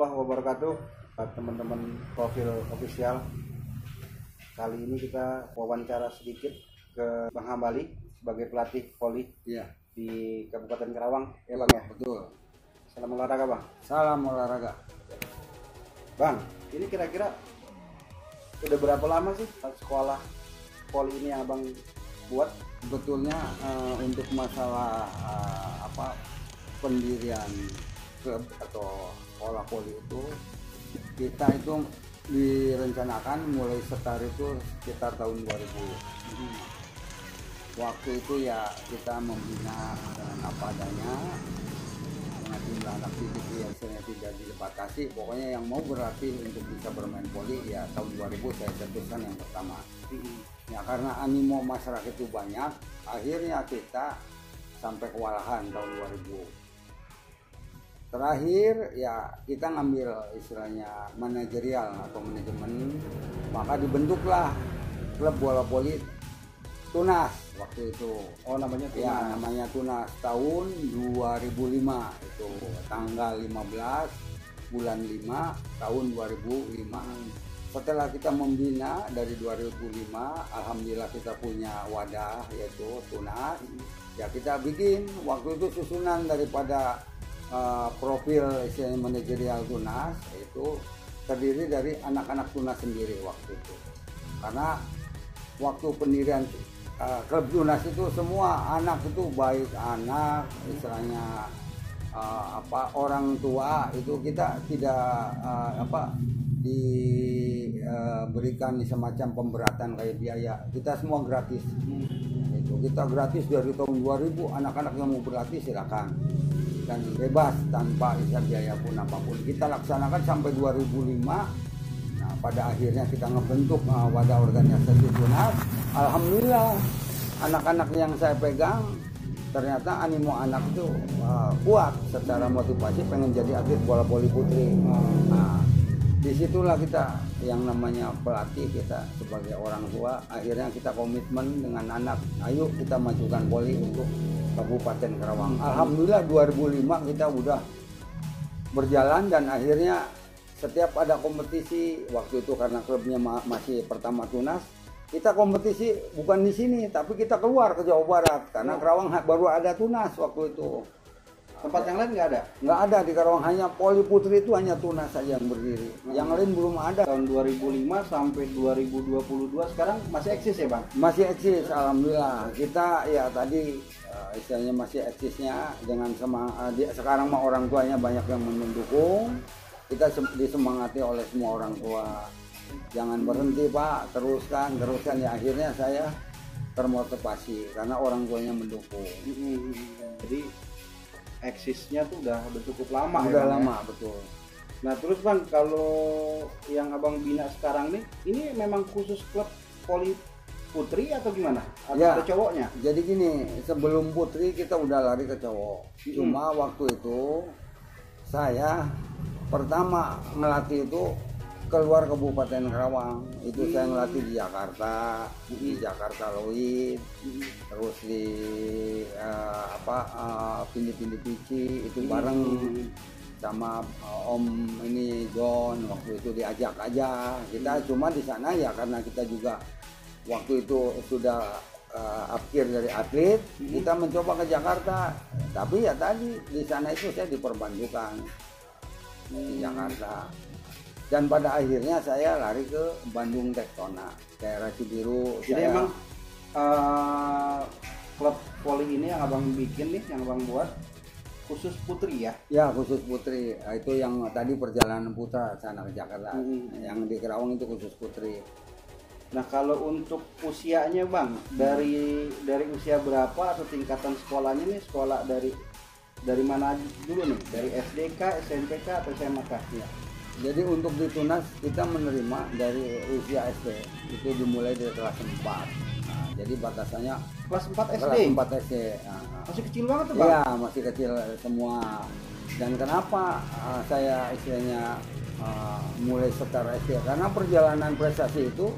warahmatullahi wabarakatuh. Teman-teman profil official, kali ini kita wawancara sedikit ke Bang Hambali sebagai pelatih voli di Kabupaten Karawang, ya Bang ya? Betul. Salam olahraga Bang. Salam olahraga. Bang, ini kira-kira udah berapa lama sih sekolah voli ini yang Abang buat? Betulnya untuk masalah pendirian klub atau sekolah voli itu, kita itu direncanakan mulai start itu sekitar tahun 2000. Waktu itu ya kita membina dengan apa adanya, dengan jumlah anak didik yang tidak dibatasi. Pokoknya yang mau berlatih untuk bisa bermain voli ya tahun 2000 saya cetuskan yang pertama. Ya karena animo masyarakat itu banyak, akhirnya kita sampai kewalahan tahun 2000. Terakhir ya kita ngambil istilahnya manajerial atau manajemen, maka dibentuklah klub bola voli Tunas waktu itu. Oh, namanya Tunas. Ya, namanya Tunas tahun 2005 itu tanggal 15 bulan 5 tahun 2005. Setelah kita membina dari 2005, alhamdulillah kita punya wadah yaitu Tunas. Ya kita bikin waktu itu susunan daripada profil istilahnya manajerial Tunas itu terdiri dari anak-anak Tunas sendiri waktu itu. Karena waktu pendirian klub Tunas itu semua anak itu baik anak istilahnya orang tua itu kita tidak diberikan semacam pemberatan kayak biaya, kita semua gratis. Itu kita gratis dari tahun 2000, anak-anak yang mau berlatih silakan dan bebas tanpa biaya pun apapun. Kita laksanakan sampai 2005. Nah, pada akhirnya kita ngebentuk wadah organisasi Tunas. Alhamdulillah anak-anak yang saya pegang ternyata animo anak itu kuat secara motivasi pengen jadi atlet bola voli putri. Nah, disitulah kita yang namanya pelatih, kita sebagai orang tua akhirnya kita komitmen dengan anak, ayo kita majukan voli untuk Kabupaten Karawang. Alhamdulillah 2005 kita udah berjalan dan akhirnya setiap ada kompetisi waktu itu karena klubnya masih pertama Tunas, kita kompetisi bukan di sini tapi kita keluar ke Jawa Barat karena Karawang baru ada Tunas waktu itu. Tempat yang lain nggak ada? Nggak ada di Karawang, hanya voli putri itu hanya Tunas saja yang berdiri. Yang lain belum ada. Tahun 2005 sampai 2022 sekarang masih eksis ya Bang? Masih eksis, alhamdulillah. Kita ya tadi istilahnya masih eksisnya dengan sekarang mah orang tuanya banyak yang mendukung. Kita disemangati oleh semua orang tua. Jangan berhenti Pak, teruskan ya. Akhirnya saya termotivasi karena orang tuanya mendukung. Jadi eksisnya tuh udah cukup lama. Udah ya, lama ya? Betul. Nah terus Bang, kalau yang Abang bina sekarang nih, ini memang khusus klub voli putri atau gimana? Atau ya, ke cowoknya? Jadi gini, sebelum putri kita udah lari ke cowok. Cuma waktu itu saya pertama ngelatih itu keluar Kabupaten Karawang. Itu saya ngelatih di Jakarta Loid, terus di Pindi Pici itu bareng sama Om ini John. Waktu itu diajak aja kita, cuma di sana ya karena kita juga waktu itu sudah akhir dari atlet, kita mencoba ke Jakarta. Tapi ya tadi di sana itu saya diperbantukan di Jakarta. Dan pada akhirnya saya lari ke Bandung Tektona, daerah Cibiru. Jadi emang klub voli ini yang Abang bikin nih, yang Abang buat khusus putri ya? Ya khusus putri. Itu yang tadi perjalanan putra sana ke Jakarta. Yang di Karawang itu khusus putri. Nah kalau untuk usianya Bang, dari usia berapa atau tingkatan sekolahnya nih, sekolah dari mana dulu nih? Dari SDK, SMPK atau SMK? Ya. Jadi untuk di Tunas kita menerima dari usia SD, itu dimulai dari kelas 4. Nah, jadi batasannya kelas 4 SD? Kelas 4 SD. Masih kecil banget tuh Bang? Iya, masih kecil semua. Dan kenapa saya istilahnya mulai secara SD? Karena perjalanan prestasi itu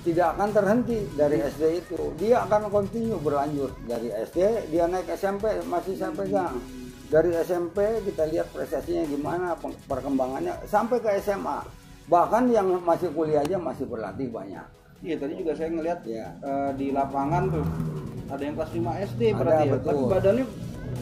tidak akan terhenti dari SD itu. Dia akan continue berlanjut. Dari SD, dia naik SMP, masih saya pegang. Dari SMP kita lihat prestasinya gimana, perkembangannya sampai ke SMA. Bahkan yang masih kuliah aja masih berlatih banyak. Iya, tadi juga saya ngelihat Ya. Di lapangan tuh ada yang kelas 5 SD Ada, berarti ya. betul. Tapi badannya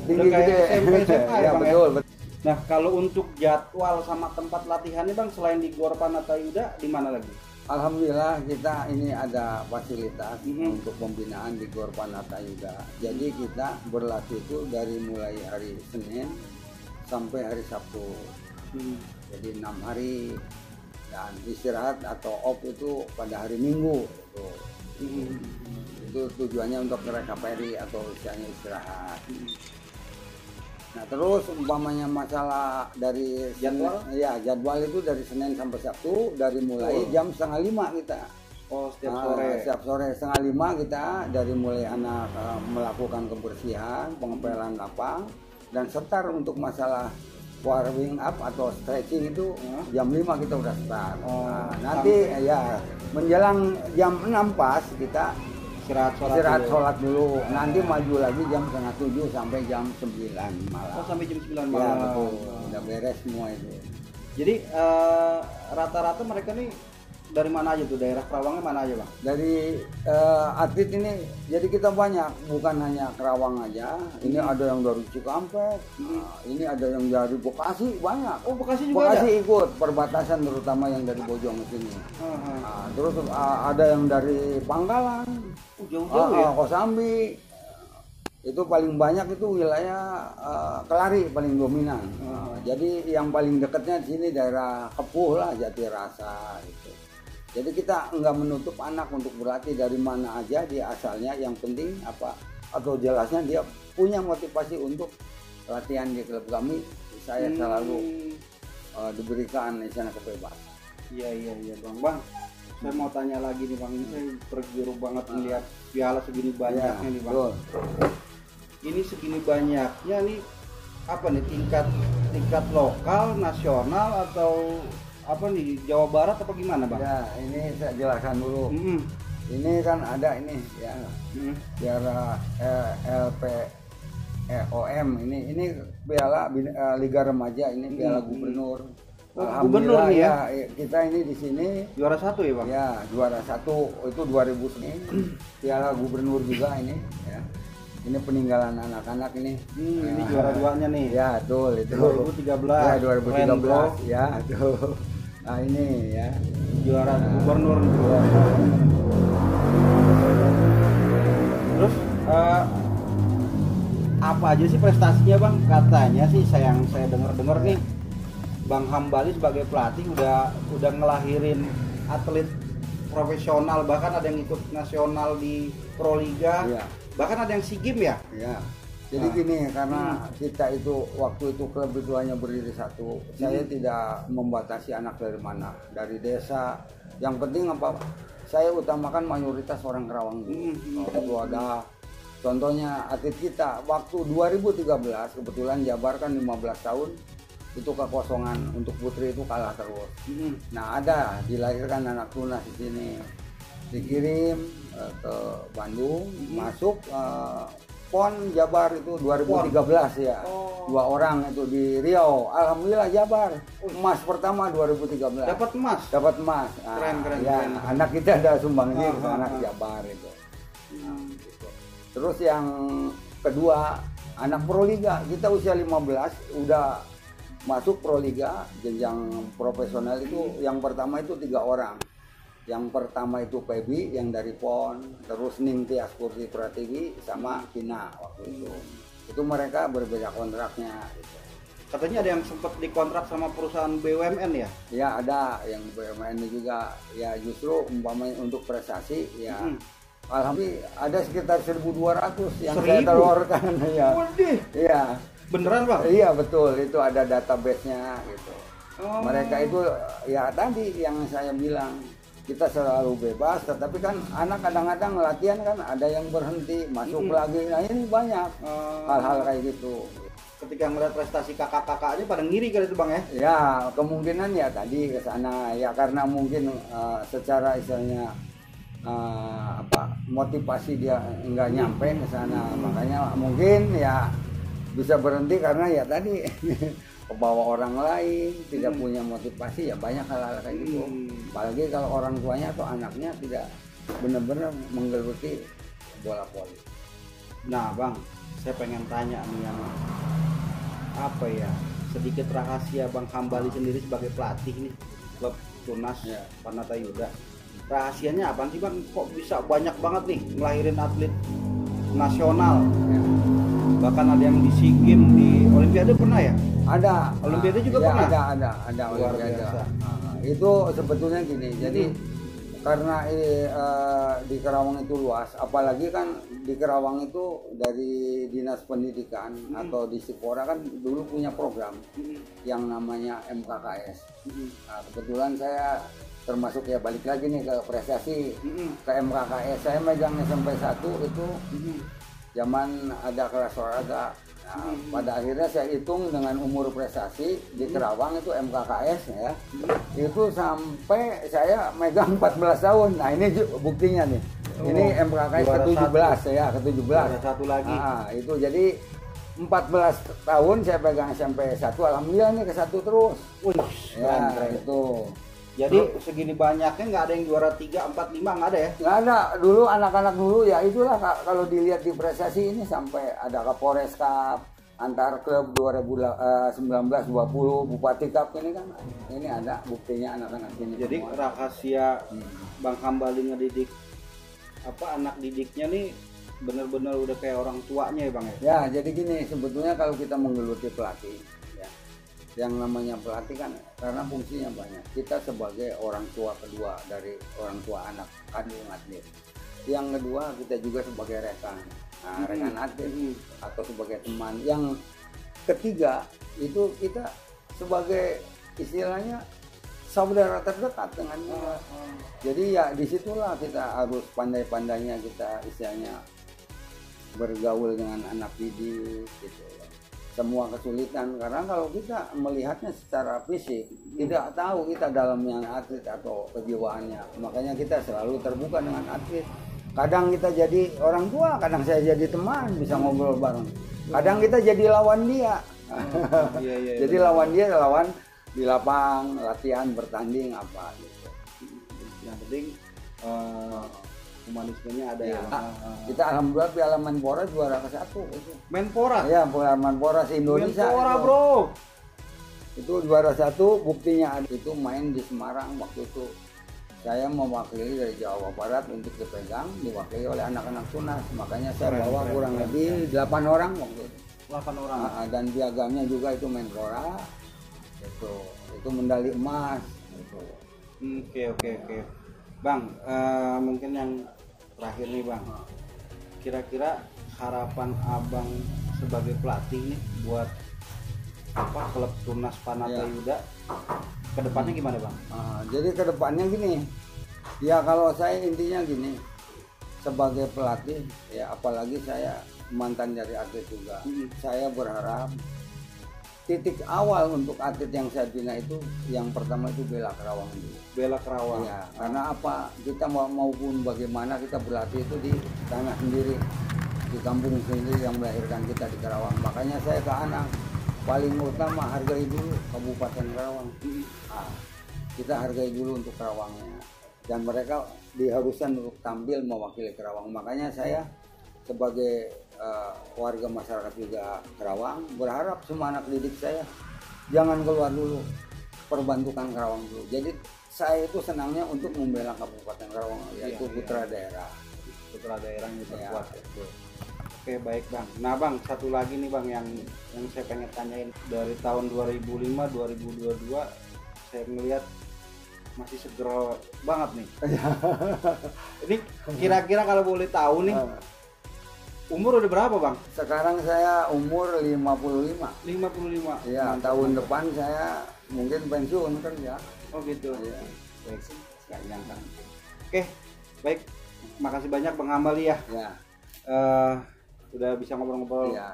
Tinggi udah kayak gede. SMP SMA ya, Ya, Bang betul, ya. betul. Nah, kalau untuk jadwal sama tempat latihannya Bang, selain di Gor Panatayuda di mana lagi? Alhamdulillah kita ini ada fasilitas Mhm. untuk pembinaan di Gor Panatayuda. Jadi kita berlatih itu dari mulai hari Senin sampai hari Sabtu. Jadi 6 hari, dan istirahat atau off itu pada hari Minggu. Itu tujuannya untuk recovery atau istilahnya istirahat. Nah, terus umpamanya masalah dari Jadwal? ya jadwal itu dari Senin sampai Sabtu, dari mulai jam 4:30 kita. Oh, setiap sore. Setiap sore 4:30 kita dari mulai anak melakukan kebersihan, pengepelan lapang, dan setar untuk masalah warming up atau stretching itu jam 5 kita udah start. Oh, nanti ya menjelang jam 6 pas kita istirahat sholat dulu. Nanti maju lagi jam 6:30 sampai jam 9 malam. Oh, sampai jam 9 Ya, malam. betul. Udah beres semua itu. Jadi rata-rata mereka nih dari mana aja tuh? Daerah Kerawangnya mana aja Bang? Dari atlet ini, jadi kita banyak, bukan hanya Kerawang aja. Ini ada yang dari Cikampek, ini ada yang dari Bekasi, banyak. Oh, Bekasi juga Bekasi ada? ikut perbatasan, terutama yang dari Bojong ke sini. Terus ada yang dari Pangkalan, Jauh-jauh ya? Kosambi. Itu paling banyak itu wilayah Kelari paling dominan. Jadi yang paling dekatnya di sini daerah Kepuh lah, Jatirasa gitu. Jadi kita nggak menutup anak untuk berlatih dari mana aja dia asalnya, yang penting apa atau jelasnya dia punya motivasi untuk latihan di klub kami. Saya selalu diberikan misalnya kebebasan. Iya Bang. Saya mau tanya lagi nih Bang, ini saya tergiur banget melihat piala segini banyaknya nih Bang. Betul. Ini segini banyaknya nih, apa nih, tingkat lokal, nasional, atau apa nih, Jawa Barat apa gimana Bang? Ya, ini saya jelaskan dulu. Ini kan ada ini ya, piala LPOM ini piala Liga Remaja, ini piala Gubernur. Gubernur nih ya? Kita ini di sini Juara 1 ya Bang? ya, juara 1 itu 2000 ini. Piala Gubernur juga ini ya. Ini peninggalan anak-anak ini. Ini juara 2-nya nih. Ya, betul itu. 2013. Ya, 2013 Renbro. ya, tuh. Nah, ini ya. Juara Gubernur. Terus apa aja sih prestasinya Bang? Katanya sih saya dengar nih, Bang Hambali sebagai pelatih udah ngelahirin atlet profesional, bahkan ada yang ikut nasional di Proliga, bahkan ada yang SEA Games ya. Ya. Jadi gini, karena kita itu waktu itu klub itu hanya berdiri satu, saya tidak membatasi anak dari mana, dari desa. Yang penting apa? Saya utamakan mayoritas orang Kerawang dulu. Itu ada contohnya atlet kita waktu 2013, kebetulan Jabar kan 15 tahun itu kekosongan untuk putri itu kalah terus. Nah, ada dilahirkan anak tunas di sini, dikirim ke Bandung, masuk PON Jabar itu 2013 ya. 2 orang itu di Riau. Alhamdulillah Jabar emas pertama 2013. Dapat emas. Nah, Keren. anak kita ada sumbangsi anak Jabar itu. Gitu. Terus yang kedua, anak Proliga, kita usia 15 udah masuk Proliga jenjang profesional itu. Yang pertama itu 3 orang. Yang pertama itu Pebi yang dari PON, terus Ningtyas Purti Pratiwi sama Kina waktu itu. Itu mereka berbeda kontraknya gitu. Katanya ada yang sempat dikontrak sama perusahaan BUMN ya? Ya, ada yang BUMN juga. Ya, justru umpamanya untuk prestasi ya. Alhamdulillah ada sekitar 1.200 yang saya telurkan ya. Iya. Beneran Bang? Iya, betul. Itu ada database-nya gitu. Mereka itu ya tadi yang saya bilang, kita selalu bebas, tetapi kan anak kadang-kadang latihan kan ada yang berhenti, masuk lagi. Nah, ini banyak hal-hal kayak gitu. Ketika ngeliat prestasi kakak-kakaknya pada ngiri kali itu Bang ya? Ya, kemungkinan ya tadi ke sana ya, karena mungkin secara istilahnya motivasi dia nggak nyampe ke sana, makanya mungkin ya bisa berhenti karena ya tadi kebawa orang lain, tidak punya motivasi, ya banyak hal-hal kayak gitu. Apalagi kalau orang tuanya atau anaknya tidak benar-benar menggeluti bola voli. Nah bang, saya pengen tanya nih yang apa ya, sedikit rahasia Bang Hambali sendiri sebagai pelatih nih klub Tunas Panatayuda. Rahasianya apa sih bang? Kok bisa banyak banget nih ngelahirin atlet nasional? Bahkan ada yang di SEA Games, di Olimpiade pernah ya? Ada. Olimpiade juga pernah? Ada Luar Olimpiade. biasa. Itu sebetulnya gini, jadi karena di Kerawang itu luas, apalagi kan di Kerawang itu dari Dinas Pendidikan atau di Sipora kan dulu punya program yang namanya MKKS. Nah, kebetulan saya termasuk ya balik lagi nih ke prestasi ke MKKS. Saya megang SMP 1 itu zaman ada kelas olahraga. Nah, pada akhirnya saya hitung dengan umur prestasi di Kerawang itu MKKS ya. Itu sampai saya megang 14 tahun. Nah, ini buktinya nih. Ini MKKS ke-17 ya, ke-17. Satu lagi. Nah, itu jadi 14 tahun saya pegang SMP 1. Alhamdulillah nih ke 1 terus. Wih, ya, keren. itu. Jadi segini banyaknya nggak ada yang juara 3, 4, 5, nggak ada ya? Nggak ada. Dulu anak-anak dulu ya itulah kalau dilihat di prestasi ini sampai ada Kapolres Cup antar klub 2019-20 Bupati Cup ini kan ini ada buktinya anak-anak ini. Jadi semua. Rahasia Bang Hambali ngedidik apa anak didiknya nih benar-benar udah kayak orang tuanya ya bang ya? Ya jadi gini, sebetulnya kalau kita menggeluti pelatih ya, yang namanya pelatih kan karena fungsinya banyak. Kita sebagai orang tua kedua dari orang tua anak kandung atlet. Yang kedua kita juga sebagai rekan, rekan atlet atau sebagai teman. Yang ketiga itu kita sebagai istilahnya saudara terdekat dengan dia. Jadi ya disitulah kita harus pandai-pandainya kita istilahnya bergaul dengan anak didik gitu. Semua kesulitan karena kalau kita melihatnya secara fisik tidak tahu kita dalamnya atlet atau kejiwaannya, makanya kita selalu terbuka dengan atlet. Kadang kita jadi orang tua, kadang saya jadi teman, bisa ngobrol bareng. Kadang kita jadi lawan dia. Jadi lawan dia, lawan di lapang, latihan, bertanding apa gitu. Yang penting humanismenya ada ya. Kita alhamdulillah Piala Menpora juara ke-1 itu. Menpora? Iya, Piala Menpora se-Indonesia. Menpora itu. Bro. Itu juara 1, buktinya itu main di Semarang waktu itu. Saya mewakili dari Jawa Barat untuk dipegang, diwakili oleh anak-anak Tunas. Makanya saya bawa kurang lebih 8 orang waktu itu. 8 orang. Dan piagamnya juga itu Menpora. Itu medali emas gitu. Oke. Bang, mungkin yang terakhir nih Bang. Kira-kira harapan Abang sebagai pelatih nih buat apa klub Tunas Panatayuda kedepannya gimana Bang? Jadi kedepannya gini. Ya kalau saya intinya gini. Sebagai pelatih ya apalagi saya mantan dari atlet juga. Saya berharap titik awal untuk atlet yang saya bina itu yang pertama itu bela Kerawang dulu. Bela Kerawang. Ya, karena apa? Kita maupun bagaimana kita berlatih itu di tanah sendiri, di kampung sendiri yang melahirkan kita di Kerawang. Makanya saya ke anak paling utama hargai dulu Kabupaten Kerawang. Kita hargai dulu untuk Kerawangnya. Dan mereka diharuskan untuk tampil mewakili Kerawang. Makanya saya sebagai warga masyarakat juga Kerawang berharap semua anak didik saya jangan keluar dulu, perbantukan Kerawang dulu. Jadi saya itu senangnya untuk membela Kabupaten Kerawang yaitu putra daerah. Putra daerah yang terkuat. Oke baik Bang. Nah Bang satu lagi nih Bang yang saya pengen tanyain dari tahun 2005-2022 saya melihat masih seger banget nih. Ini kira-kira kalau boleh tahu nih umur udah berapa Bang? Sekarang saya umur 55. 55. Ya, tahun depan saya mungkin pensiun kan ya. Oh gitu. Ya. Baik, nggak nyangka. Oke, baik. Makasih banyak Bang Hambali ya. Ya. Udah bisa ngobrol-ngobrol Ya.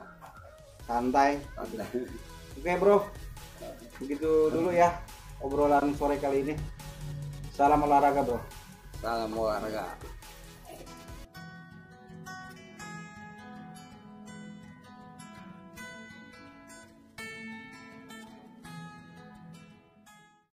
santai. Oke bro, begitu dulu ya obrolan sore kali ini. Salam olahraga bro. Salam olahraga.